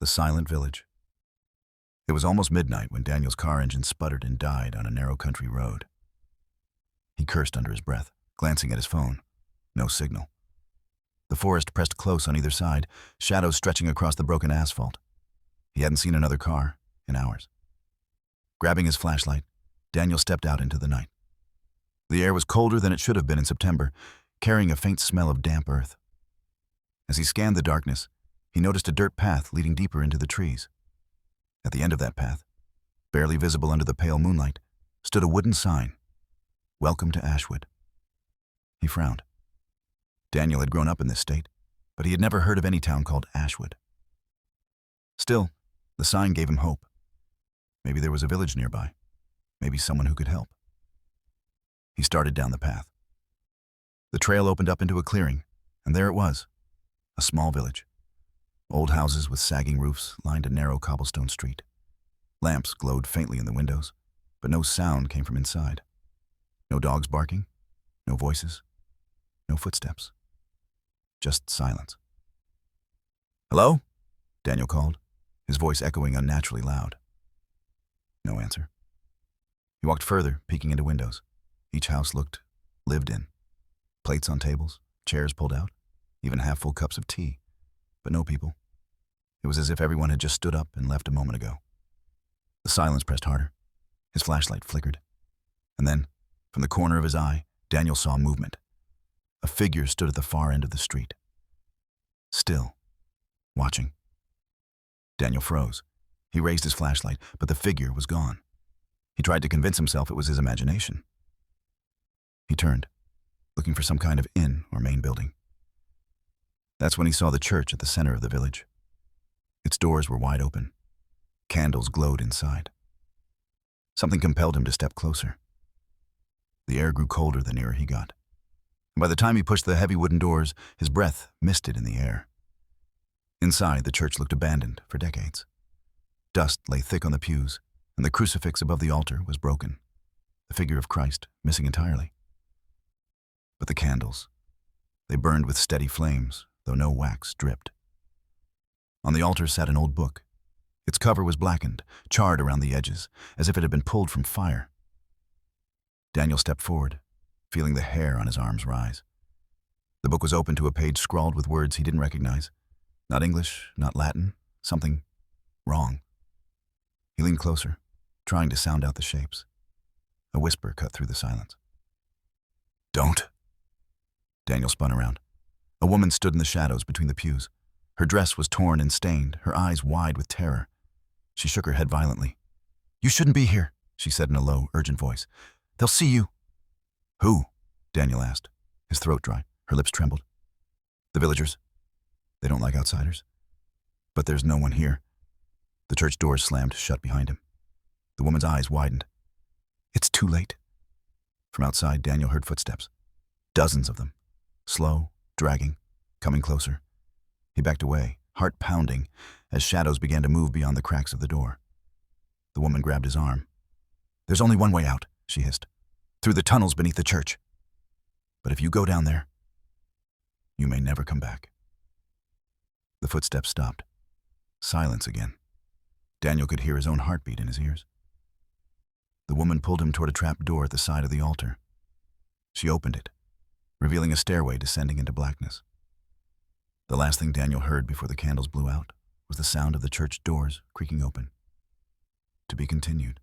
the silent village. It was almost midnight when Daniel's car engine sputtered and died on a narrow country road. He cursed under his breath, glancing at his phone. No signal. The forest pressed close on either side, shadows stretching across the broken asphalt. He hadn't seen another car in hours. Grabbing his flashlight, Daniel stepped out into the night. The air was colder than it should have been in September, carrying a faint smell of damp earth. As he scanned the darkness, he noticed a dirt path leading deeper into the trees. At the end of that path, barely visible under the pale moonlight, stood a wooden sign, "Welcome to Ashwood." He frowned. Daniel had grown up in this state, but he had never heard of any town called Ashwood. Still, the sign gave him hope. Maybe there was a village nearby, maybe someone who could help. He started down the path. The trail opened up into a clearing, and there it was, a small village. Old houses with sagging roofs lined a narrow cobblestone street. Lamps glowed faintly in the windows, but no sound came from inside. No dogs barking, no voices, no footsteps. Just silence. "Hello?" Daniel called, his voice echoing unnaturally loud. No answer. He walked further, peeking into windows. Each house looked lived in. Plates on tables, chairs pulled out, even half-full cups of tea. But no people. It was as if everyone had just stood up and left a moment ago. The silence pressed harder. His flashlight flickered. And then, from the corner of his eye, Daniel saw movement. A figure stood at the far end of the street. Still, watching. Daniel froze. He raised his flashlight, but the figure was gone. He tried to convince himself it was his imagination. He turned, looking for some kind of inn or main building. That's when he saw the church at the center of the village. Its doors were wide open. Candles glowed inside. Something compelled him to step closer. The air grew colder the nearer he got. And by the time he pushed the heavy wooden doors, his breath misted in the air. Inside, the church looked abandoned for decades. Dust lay thick on the pews, and the crucifix above the altar was broken, the figure of Christ missing entirely. But the candles, they burned with steady flames, though no wax dripped. On the altar sat an old book. Its cover was blackened, charred around the edges, as if it had been pulled from fire. Daniel stepped forward, feeling the hair on his arms rise. The book was open to a page scrawled with words he didn't recognize. Not English, not Latin, something wrong. He leaned closer, trying to sound out the shapes. A whisper cut through the silence. "Don't." Daniel spun around. A woman stood in the shadows between the pews. Her dress was torn and stained, her eyes wide with terror. She shook her head violently. "You shouldn't be here," she said in a low, urgent voice. "They'll see you." "Who?" Daniel asked, his throat dry. Her lips trembled. "The villagers. They don't like outsiders. But there's no one here." The church doors slammed shut behind him. The woman's eyes widened. "It's too late." From outside, Daniel heard footsteps. Dozens of them. Slow, dragging, coming closer. He backed away, heart pounding, as shadows began to move beyond the cracks of the door. The woman grabbed his arm. "There's only one way out," she hissed. "Through the tunnels beneath the church. But if you go down there, you may never come back." The footsteps stopped. Silence again. Daniel could hear his own heartbeat in his ears. The woman pulled him toward a trap door at the side of the altar. She opened it, revealing a stairway descending into blackness. The last thing Daniel heard before the candles blew out was the sound of the church doors creaking open. To be continued.